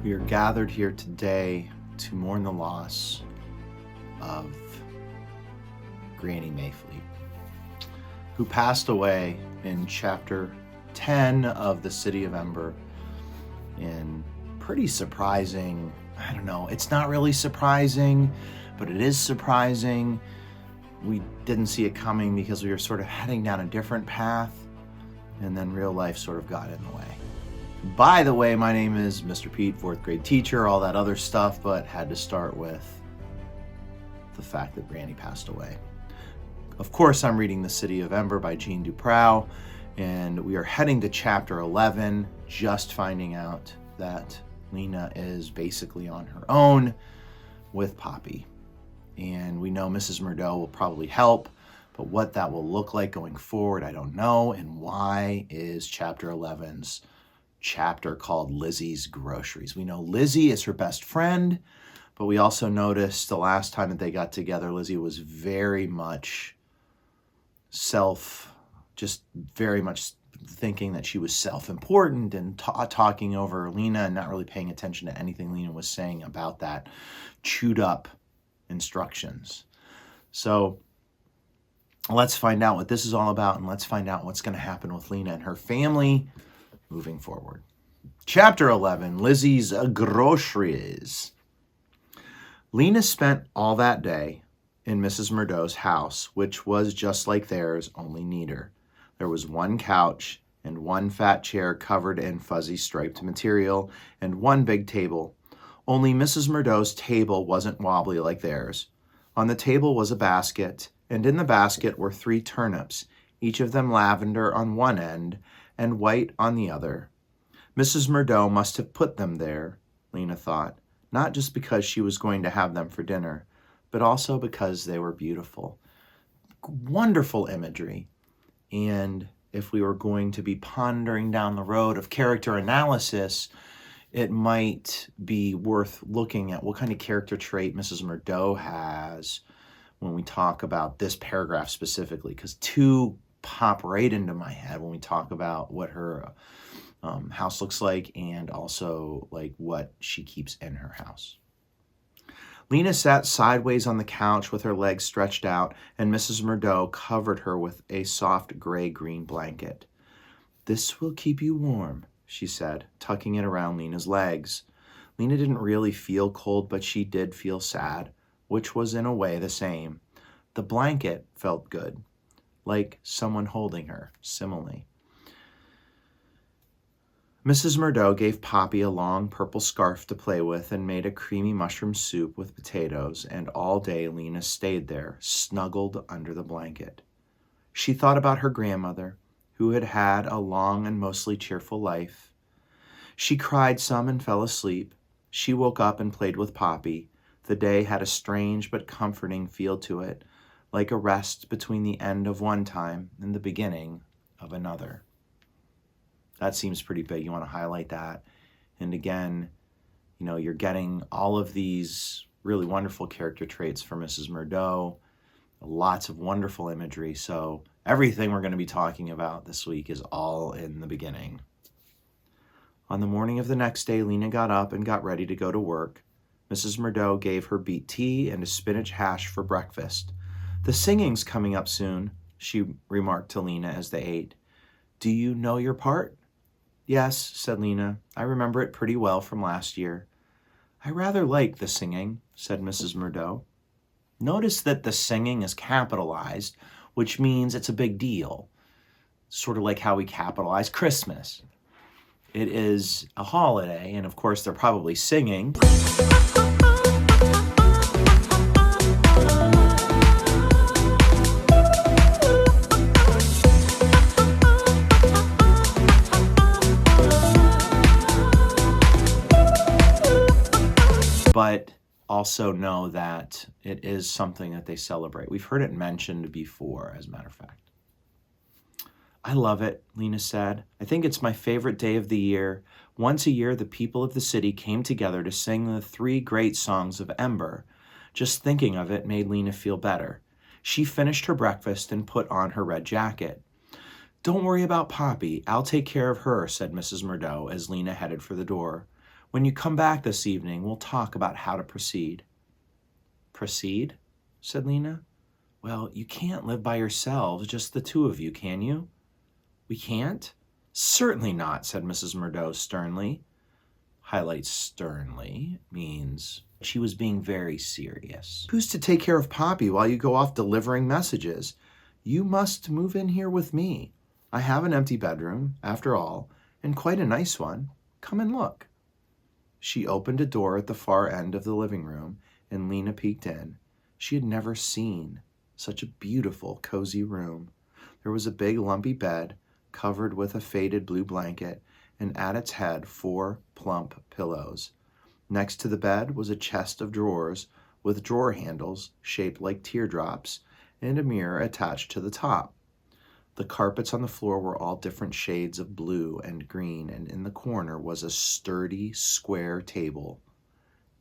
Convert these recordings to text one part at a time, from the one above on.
We are gathered here today to mourn the loss of Granny Mayfleet, who passed away in chapter 10 of the City of Ember in pretty surprising, I don't know, it's not really surprising, but it is surprising. We didn't see it coming because we were sort of heading down a different path, and then real life sort of got in the way. By the way, my name is Mr. Pete, 4th grade teacher, all that other stuff, but had to start with the fact that Granny passed away. Of course, I'm reading The City of Ember by Jean Duprow, and we are heading to chapter 11, just finding out that Lena is basically on her own with Poppy. And we know Mrs. Murdo will probably help, but what that will look like going forward, I don't know. And why is chapter 11's chapter called Lizzie's Groceries? We know Lizzie is her best friend, but we also noticed the last time that they got together, Lizzie was very much very much thinking that she was self-important and talking over Lena and not really paying attention to anything Lena was saying about that chewed up instructions. So let's find out what this is all about, and let's find out what's going to happen with Lena and her family moving forward. Chapter 11, Lizzie's Groceries. Lena spent all that day in Mrs. Murdo's house, which was just like theirs, only neater. There was one couch and one fat chair covered in fuzzy striped material and one big table. Only Mrs. Murdo's table wasn't wobbly like theirs. On the table was a basket, and in the basket were 3 turnips, each of them lavender on one end and white on the other. Mrs. Murdo must have put them there, Lena thought, not just because she was going to have them for dinner, but also because they were beautiful. Wonderful imagery. And if we were going to be pondering down the road of character analysis, it might be worth looking at what kind of character trait Mrs. Murdo has when we talk about this paragraph specifically, because 2 pop right into my head when we talk about what her house looks like and also like what she keeps in her house. Lena sat sideways on the couch with her legs stretched out, and Mrs. Murdo covered her with a soft gray-green blanket. "This will keep you warm," she said, tucking it around Lena's legs. Lena didn't really feel cold, but she did feel sad, which was in a way the same. The blanket felt good, like someone holding her, simile. Mrs. Murdo gave Poppy a long purple scarf to play with and made a creamy mushroom soup with potatoes, and all day Lena stayed there, snuggled under the blanket. She thought about her grandmother, who had had a long and mostly cheerful life. She cried some and fell asleep. She woke up and played with Poppy. The day had a strange but comforting feel to it, like a rest between the end of one time and the beginning of another. That seems pretty big. You want to highlight that. And again, you're getting all of these really wonderful character traits from Mrs. Murdo, lots of wonderful imagery. So everything we're going to be talking about this week is all in the beginning. On the morning of the next day, Lena got up and got ready to go to work. Mrs. Murdo gave her beet tea and a spinach hash for breakfast. "The singing's coming up soon," she remarked to Lena as they ate. "Do you know your part?" "Yes," said Lena. "I remember it pretty well from last year." "I rather like the singing," said Mrs. Murdo. Notice that the singing is capitalized, which means it's a big deal. Sort of like how we capitalize Christmas. It is a holiday, and of course they're probably singing. But also know that it is something that they celebrate. We've heard it mentioned before, as a matter of fact. "I love it," Lena said. "I think it's my favorite day of the year. Once a year, the people of the city came together to sing the 3 great songs of Ember. Just thinking of it made Lena feel better. She finished her breakfast and put on her red jacket. "Don't worry about Poppy. I'll take care of her," said Mrs. Murdo as Lena headed for the door. When you come back this evening, we'll talk about how to proceed. Proceed? Said Lena. Well, you can't live by yourselves, just the two of you, can you? We can't? Certainly not, said Mrs. Murdo sternly. Highlight sternly means she was being very serious. Who's to take care of Poppy while you go off delivering messages? You must move in here with me. I have an empty bedroom, after all, and quite a nice one. Come and look. She opened a door at the far end of the living room, and Lena peeked in. She had never seen such a beautiful, cozy room. There was a big, lumpy bed, covered with a faded blue blanket, and at its head 4 plump pillows. Next to the bed was a chest of drawers with drawer handles shaped like teardrops and a mirror attached to the top. The carpets on the floor were all different shades of blue and green, and in the corner was a sturdy, square table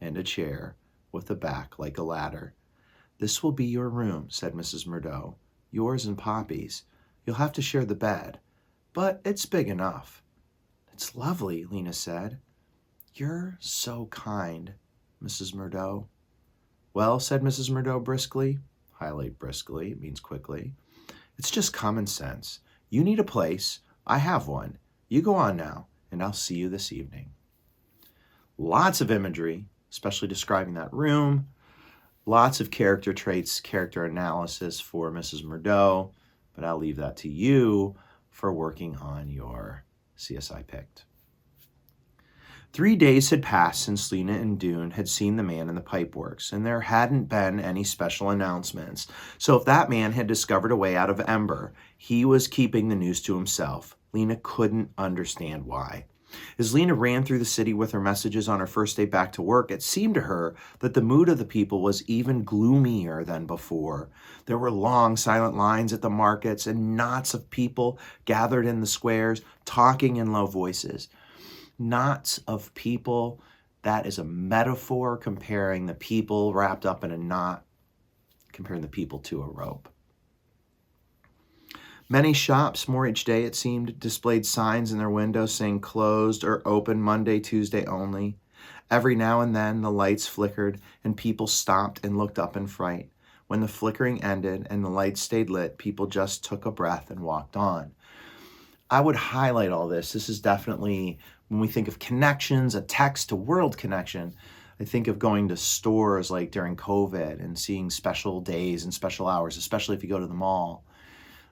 and a chair with a back like a ladder. This will be your room, said Mrs. Murdo. Yours and Poppy's. You'll have to share the bed, but it's big enough. It's lovely, Lena said. You're so kind, Mrs. Murdo. Well, said Mrs. Murdo briskly. Highlight briskly, it means quickly. It's just common sense. You need a place. I have one. You go on now, and I'll see you this evening. Lots of imagery, especially describing that room. Lots of character traits, character analysis for Mrs. Murdo, but I'll leave that to you for working on your CSI picked. 3 days had passed since Lena and Dune had seen the man in the pipeworks, and there hadn't been any special announcements. So if that man had discovered a way out of Ember, he was keeping the news to himself. Lena couldn't understand why. As Lena ran through the city with her messages on her first day back to work, it seemed to her that the mood of the people was even gloomier than before. There were long, silent lines at the markets and knots of people gathered in the squares, talking in low voices. Knots of people, that is a metaphor comparing the people wrapped up in a knot, comparing the people to a rope. Many shops, more each day it seemed, displayed signs in their windows saying closed or open Monday, Tuesday only. Every now and then the lights flickered and people stopped and looked up in fright. When the flickering ended and the lights stayed lit, people just took a breath and walked on. I would highlight all this. This is definitely, when we think of connections, a text to world connection, I think of going to stores like during COVID and seeing special days and special hours, especially if you go to the mall.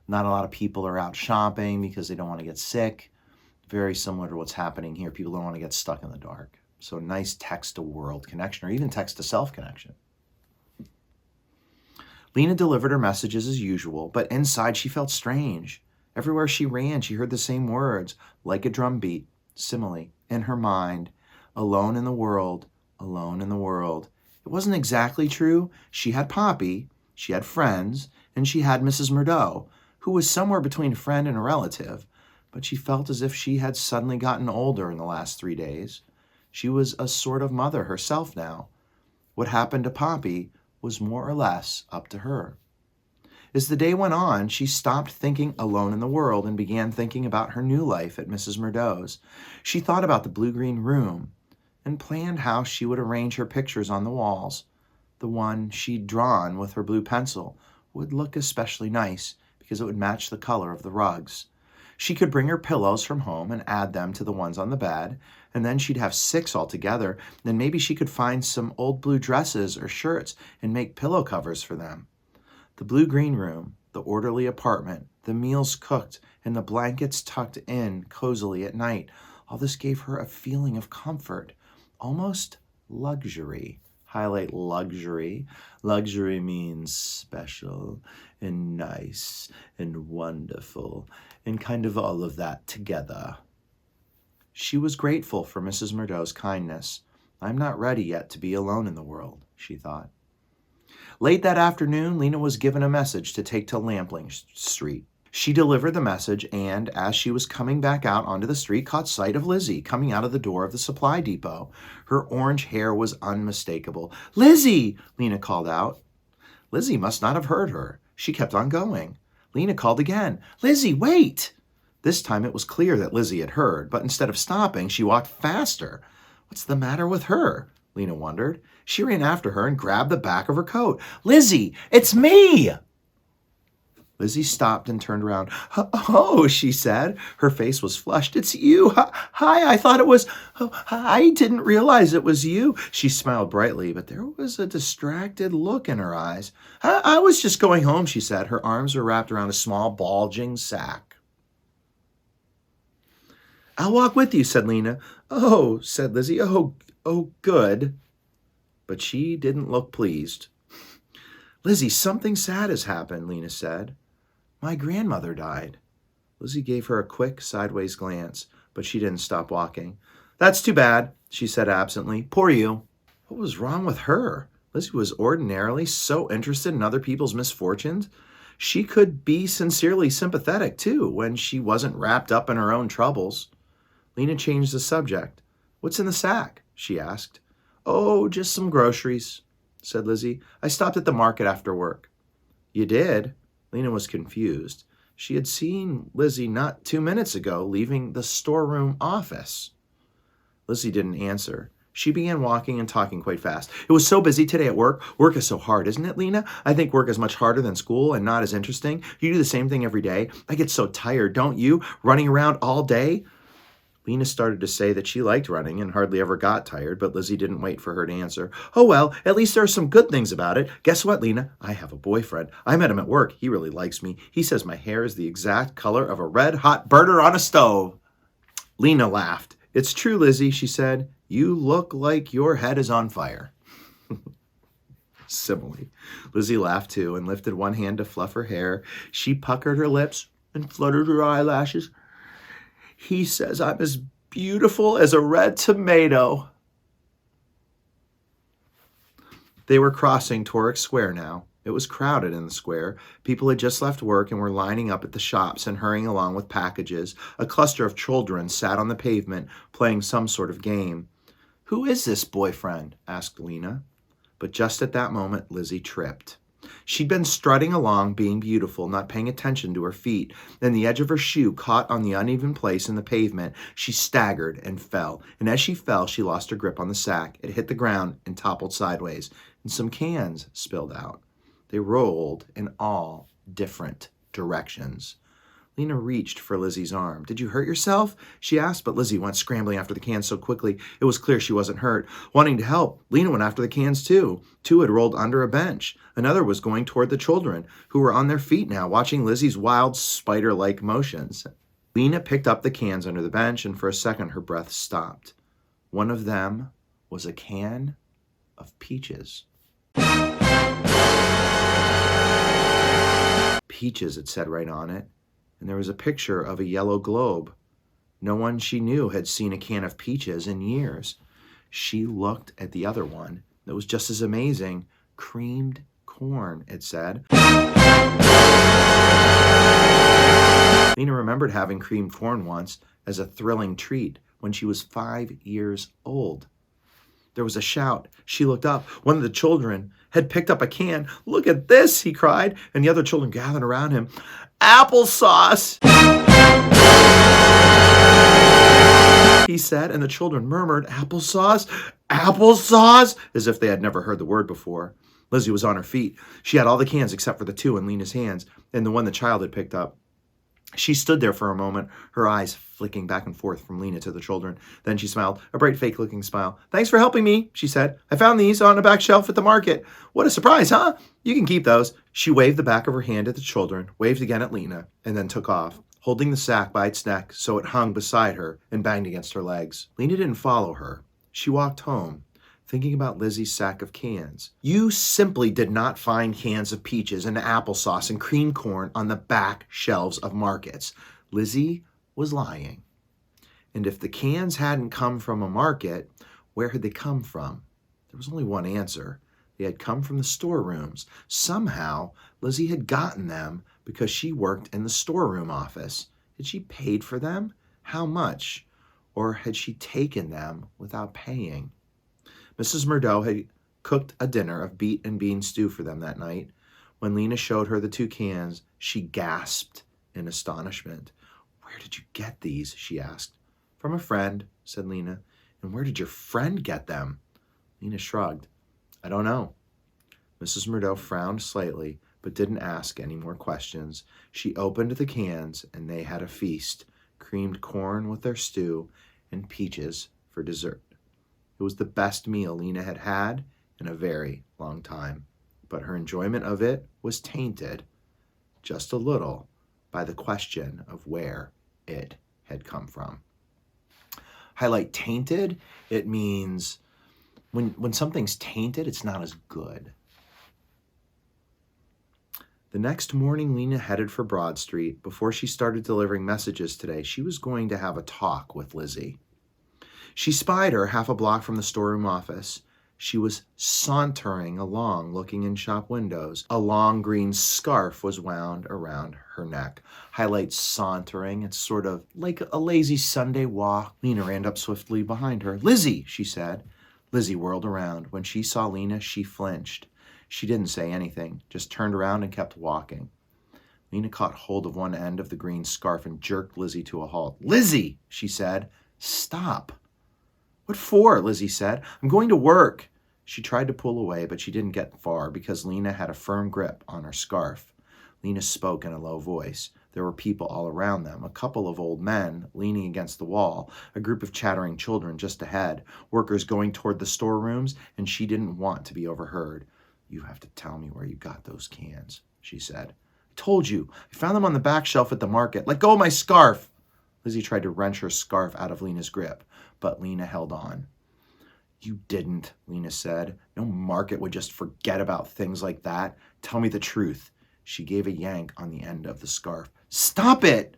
Not a lot of people are out shopping because they don't want to get sick. Very similar to what's happening here. People don't want to get stuck in the dark. So nice text to world connection, or even text to self connection. Lena delivered her messages as usual, but inside she felt strange. Everywhere she ran, she heard the same words, like a drumbeat, simile, in her mind. Alone in the world, alone in the world. It wasn't exactly true. She had Poppy, she had friends, and she had Mrs. Murdo, who was somewhere between a friend and a relative, but she felt as if she had suddenly gotten older in the last 3 days. She was a sort of mother herself now. What happened to Poppy was more or less up to her. As the day went on, she stopped thinking alone in the world and began thinking about her new life at Mrs. Murdo's. She thought about the blue-green room and planned how she would arrange her pictures on the walls. The one she'd drawn with her blue pencil would look especially nice because it would match the color of the rugs. She could bring her pillows from home and add them to the ones on the bed, and then she'd have 6 altogether. Then maybe she could find some old blue dresses or shirts and make pillow covers for them. The blue-green room, the orderly apartment, the meals cooked, and the blankets tucked in cozily at night. All this gave her a feeling of comfort, almost luxury. Highlight luxury. Luxury means special and nice and wonderful and kind of all of that together. She was grateful for Mrs. Murdo's kindness. I'm not ready yet to be alone in the world, she thought. Late that afternoon, Lena was given a message to take to Lampling Street. She delivered the message and, as she was coming back out onto the street, caught sight of Lizzie coming out of the door of the supply depot. Her orange hair was unmistakable. "Lizzie!" Lena called out. Lizzie must not have heard her. She kept on going. Lena called again. "Lizzie, wait!" This time it was clear that Lizzie had heard, but instead of stopping, she walked faster. What's the matter with her? Lena wondered. She ran after her and grabbed the back of her coat. Lizzie, it's me! Lizzie stopped and turned around. Oh, she said. Her face was flushed. It's you. Hi, I thought it was... Oh, I didn't realize it was you. She smiled brightly, but there was a distracted look in her eyes. I was just going home, she said. Her arms were wrapped around a small, bulging sack. I'll walk with you, said Lena. Oh, said Lizzie. Oh, good. But she didn't look pleased. Lizzie, something sad has happened, Lena said. My grandmother died. Lizzie gave her a quick, sideways glance, but she didn't stop walking. That's too bad, she said absently. Poor you. What was wrong with her? Lizzie was ordinarily so interested in other people's misfortunes. She could be sincerely sympathetic, too, when she wasn't wrapped up in her own troubles. Lena changed the subject. What's in the sack? She asked. Oh, just some groceries, said Lizzie. I stopped at the market after work. You did? Lena was confused. She had seen Lizzie not 2 minutes ago leaving the storeroom office. Lizzie didn't answer. She began walking and talking quite fast. It was so busy today at work. Work is so hard, isn't it, Lena? I think work is much harder than school and not as interesting. You do the same thing every day. I get so tired, don't you? Running around all day? Lena started to say that she liked running and hardly ever got tired, but Lizzie didn't wait for her to answer. Oh, well, at least there are some good things about it. Guess what, Lena? I have a boyfriend. I met him at work. He really likes me. He says my hair is the exact color of a red-hot burner on a stove. Lena laughed. It's true, Lizzie, she said. You look like your head is on fire. Simile. Lizzie laughed too and lifted one hand to fluff her hair. She puckered her lips and fluttered her eyelashes. He says I'm as beautiful as a red tomato. They were crossing Toric Square now. It was crowded in the square. People had just left work and were lining up at the shops and hurrying along with packages. A cluster of children sat on the pavement playing some sort of game. Who is this boyfriend? Asked Lena. But just at that moment, Lizzie tripped. She'd been strutting along, being beautiful, not paying attention to her feet. Then the edge of her shoe caught on the uneven place in the pavement. She staggered and fell. And as she fell, she lost her grip on the sack. It hit the ground and toppled sideways. And some cans spilled out. They rolled in all different directions. Lena reached for Lizzie's arm. Did you hurt yourself? She asked, but Lizzie went scrambling after the cans so quickly it was clear she wasn't hurt. Wanting to help, Lena went after the cans too. Two had rolled under a bench. Another was going toward the children, who were on their feet now, watching Lizzie's wild spider-like motions. Lena picked up the cans under the bench, and for a second her breath stopped. One of them was a can of peaches. Peaches, it said right on it. And there was a picture of a yellow globe. No one she knew had seen a can of peaches in years. She looked at the other one. That was just as amazing. Creamed corn, it said. Lena remembered having creamed corn once as a thrilling treat when she was 5 years old. There was a shout. She looked up. One of the children had picked up a can. Look at this, he cried, and the other children gathered around him. Applesauce, he said, and the children murmured, applesauce, applesauce, as if they had never heard the word before. Lizzie was on her feet. She had all the cans except for the two in Lena's hands and the one the child had picked up. She stood there for a moment, her eyes flicking back and forth from Lena to the children. Then she smiled, a bright, fake-looking smile. Thanks for helping me, she said. I found these on a back shelf at the market. What a surprise, huh? You can keep those. She waved the back of her hand at the children, waved again at Lena, and then took off, holding the sack by its neck so it hung beside her and banged against her legs. Lena didn't follow her. She walked home, thinking about Lizzie's sack of cans. You simply did not find cans of peaches and applesauce and cream corn on the back shelves of markets. Lizzie was lying. And if the cans hadn't come from a market, where had they come from? There was only one answer. They had come from the storerooms. Somehow, Lizzie had gotten them because she worked in the storeroom office. Had she paid for them? How much? Or had she taken them without paying? Mrs. Murdo had cooked a dinner of beet and bean stew for them that night. When Lena showed her the two cans, she gasped in astonishment. Where did you get these? She asked. From a friend, said Lena. And where did your friend get them? Lena shrugged. I don't know. Mrs. Murdo frowned slightly, but didn't ask any more questions. She opened the cans, and they had a feast, creamed corn with their stew, and peaches for dessert. It was the best meal Lena had had in a very long time, but her enjoyment of it was tainted, just a little, by the question of where it had come from. Highlight tainted. It means when something's tainted, it's not as good. The next morning, Lena headed for Broad Street. Before she started delivering messages today, she was going to have a talk with Lizzie. She spied her half a block from the storeroom office. She was sauntering along, looking in shop windows. A long green scarf was wound around her neck. Highlight sauntering. It's sort of like a lazy Sunday walk. Lena ran up swiftly behind her. Lizzie, she said. Lizzie whirled around. When she saw Lena, she flinched. She didn't say anything, just turned around and kept walking. Lena caught hold of one end of the green scarf and jerked Lizzie to a halt. Lizzie, she said. Stop. What for? Lizzie said. I'm going to work. She tried to pull away, but she didn't get far because Lena had a firm grip on her scarf. Lena spoke in a low voice. There were people all around them, a couple of old men leaning against the wall, a group of chattering children just ahead, workers going toward the storerooms, and she didn't want to be overheard. You have to tell me where you got those cans, she said. I told you. I found them on the back shelf at the market. Let go of my scarf. Lizzie tried to wrench her scarf out of Lena's grip, but Lena held on. You didn't, Lena said. No market would just forget about things like that. Tell me the truth. She gave a yank on the end of the scarf. Stop it!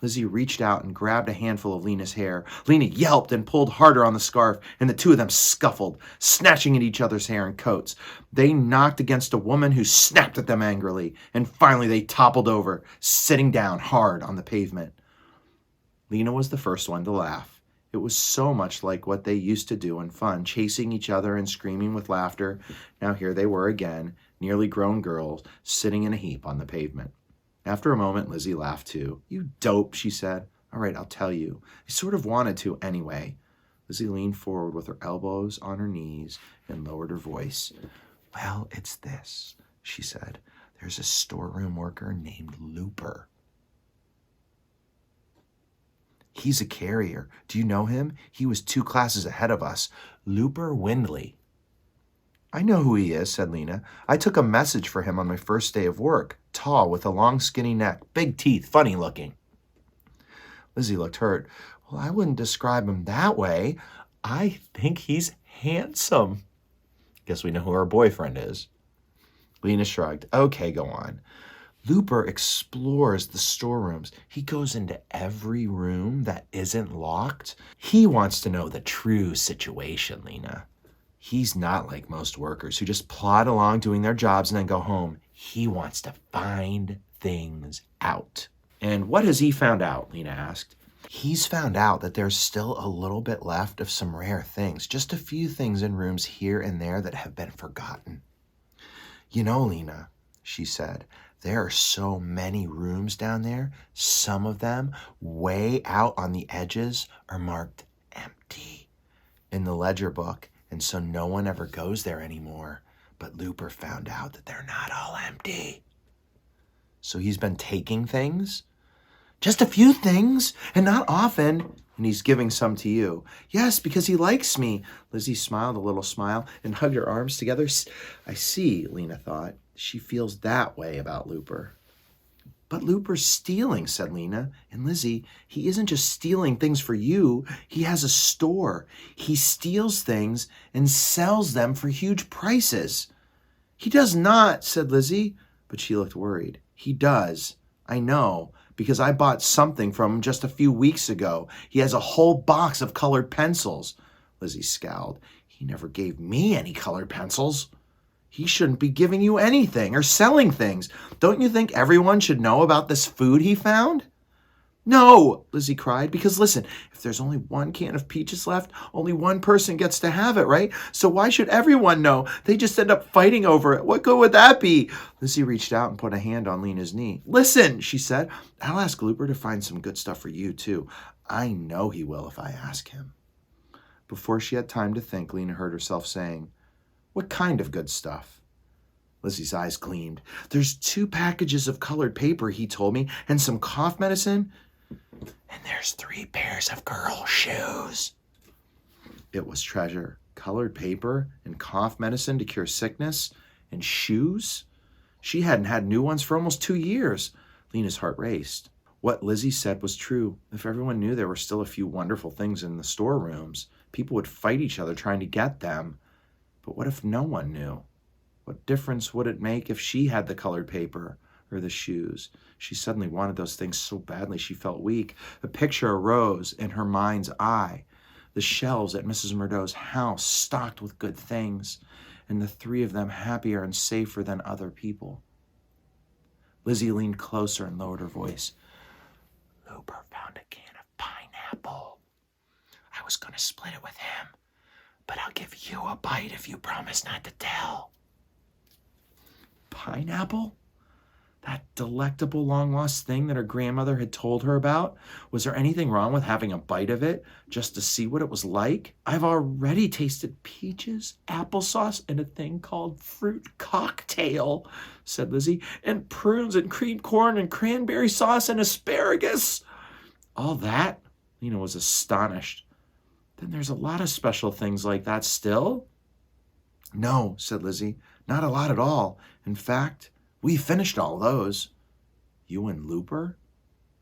Lizzie reached out and grabbed a handful of Lena's hair. Lena yelped and pulled harder on the scarf, and the two of them scuffled, snatching at each other's hair and coats. They knocked against a woman who snapped at them angrily, and finally they toppled over, sitting down hard on the pavement. Lena was the first one to laugh. It was so much like what they used to do in fun, chasing each other and screaming with laughter. Now here they were again, nearly grown girls, sitting in a heap on the pavement. After a moment, Lizzie laughed too. You dope, she said. All right, I'll tell you. I sort of wanted to anyway. Lizzie leaned forward with her elbows on her knees and lowered her voice. Well, it's this, she said. There's a storeroom worker named Looper. He's a carrier. Do you know him? He was 2 classes ahead of us. Looper Windley. I know who he is, said Lena. I took a message for him on my first day of work. Tall, with a long, skinny neck, big teeth, funny looking. Lizzie looked hurt. Well, I wouldn't describe him that way. I think he's handsome. Guess we know who our boyfriend is. Lena shrugged. Okay, go on. Looper explores the storerooms. He goes into every room that isn't locked. He wants to know the true situation, Lena. He's not like most workers who just plod along doing their jobs and then go home. He wants to find things out. And what has he found out? Lena asked. He's found out that there's still a little bit left of some rare things, just a few things in rooms here and there that have been forgotten. You know, Lena, she said, there are so many rooms down there. Some of them, way out on the edges, are marked empty in the ledger book, and so no one ever goes there anymore. But Looper found out that they're not all empty. So he's been taking things? Just a few things, and not often. And he's giving some to you. Yes, because he likes me. Lizzie smiled a little smile and hugged her arms together. I see, Lena thought. She feels that way about Looper. But Looper's stealing, said Lena. And Lizzie, he isn't just stealing things for you. He has a store. He steals things and sells them for huge prices. He does not, said Lizzie, but she looked worried. He does. I know, because I bought something from him just a few weeks ago. He has a whole box of colored pencils. Lizzie scowled. He never gave me any colored pencils. He shouldn't be giving you anything or selling things. Don't you think everyone should know about this food he found? No, Lizzie cried, because listen, if there's only 1 can of peaches left, only 1 person gets to have it, right? So why should everyone know? They just end up fighting over it. What good would that be? Lizzie reached out and put a hand on Lena's knee. Listen, she said, I'll ask Looper to find some good stuff for you, too. I know he will if I ask him. Before she had time to think, Lena heard herself saying, "What kind of good stuff?" Lizzie's eyes gleamed. "There's 2 packages of colored paper," he told me, "and some cough medicine. And there's 3 pairs of girl shoes." It was treasure. Colored paper and cough medicine to cure sickness and shoes. She hadn't had new ones for almost 2 years. Lena's heart raced. What Lizzie said was true. If everyone knew there were still a few wonderful things in the storerooms, people would fight each other trying to get them. But what if no one knew? What difference would it make if she had the colored paper or the shoes? She suddenly wanted those things so badly she felt weak. A picture arose in her mind's eye. The shelves at Mrs. Murdo's house stocked with good things, and the 3 of them happier and safer than other people. Lizzie leaned closer and lowered her voice. "Looper found a can of pineapple. I was going to split it with him, but I'll give you a bite if you promise not to tell." Pineapple? That delectable long-lost thing that her grandmother had told her about? Was there anything wrong with having a bite of it just to see what it was like? "I've already tasted peaches, applesauce, and a thing called fruit cocktail," said Lizzie, "and prunes and creamed corn and cranberry sauce and asparagus." "All that?" Lena was astonished. "Then there's a lot of special things like that still?" "No," said Lizzie, "not a lot at all. In fact, we finished all those." "You and Looper?"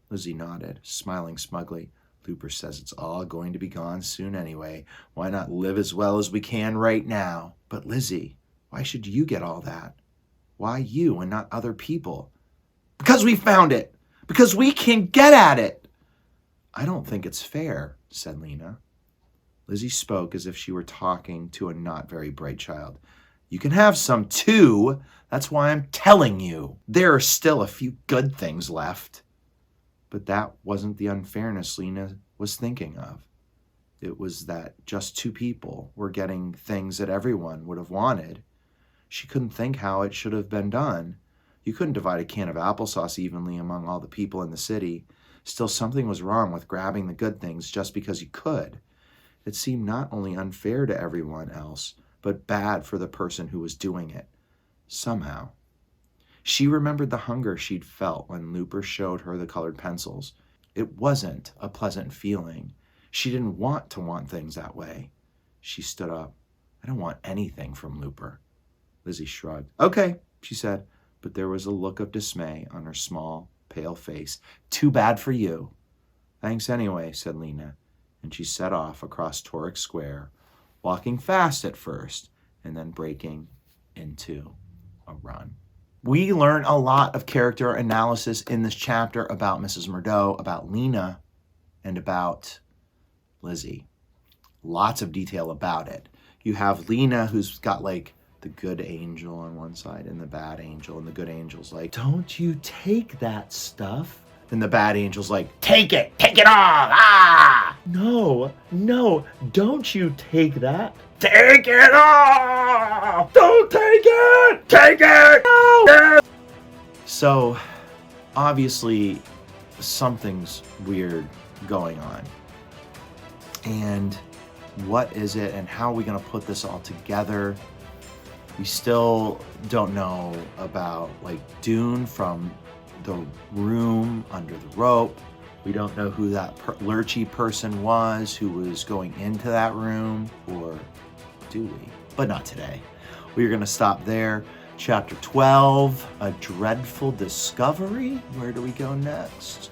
Lizzie nodded, smiling smugly. "Looper says it's all going to be gone soon anyway. Why not live as well as we can right now?" "But Lizzie, why should you get all that? Why you and not other people?" "Because we found it! Because we can get at it!" "I don't think it's fair," said Lena. Lizzie spoke as if she were talking to a not very bright child. "You can have some too. That's why I'm telling you. There are still a few good things left." But that wasn't the unfairness Lena was thinking of. It was that just 2 people were getting things that everyone would have wanted. She couldn't think how it should have been done. You couldn't divide a can of applesauce evenly among all the people in the city. Still, something was wrong with grabbing the good things just because you could. It seemed not only unfair to everyone else, but bad for the person who was doing it. Somehow. She remembered the hunger she'd felt when Looper showed her the colored pencils. It wasn't a pleasant feeling. She didn't want to want things that way. She stood up. "I don't want anything from Looper." Lizzie shrugged. "Okay," she said, but there was a look of dismay on her small, pale face. "Too bad for you." "Thanks anyway," said Lena, and she set off across Toric Square, walking fast at first, and then breaking into a run. We learn a lot of character analysis in this chapter about Mrs. Murdo, about Lena, and about Lizzie. Lots of detail about it. You have Lena, who's got like the good angel on one side and the bad angel, and the good angel's like, "Don't you take that stuff." And the bad angel's like, take it all, ah! No, don't you take that. Take it all! Don't take it! No! So, obviously, something's weird going on. And what is it, and how are we going to put this all together? We still don't know about, like, Dune from the room under the rope. We don't know who that lurchy person was who was going into that room, or do we? But not today. We're going to stop there. Chapter 12, A Dreadful Discovery. Where do we go next?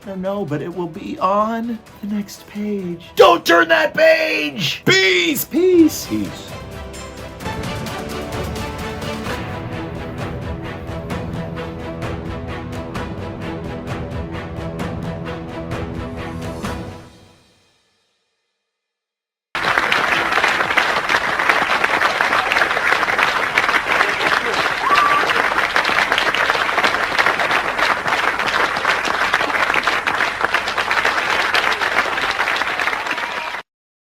I don't know, but it will be on the next page. Don't turn that page! Peace! Peace! Peace.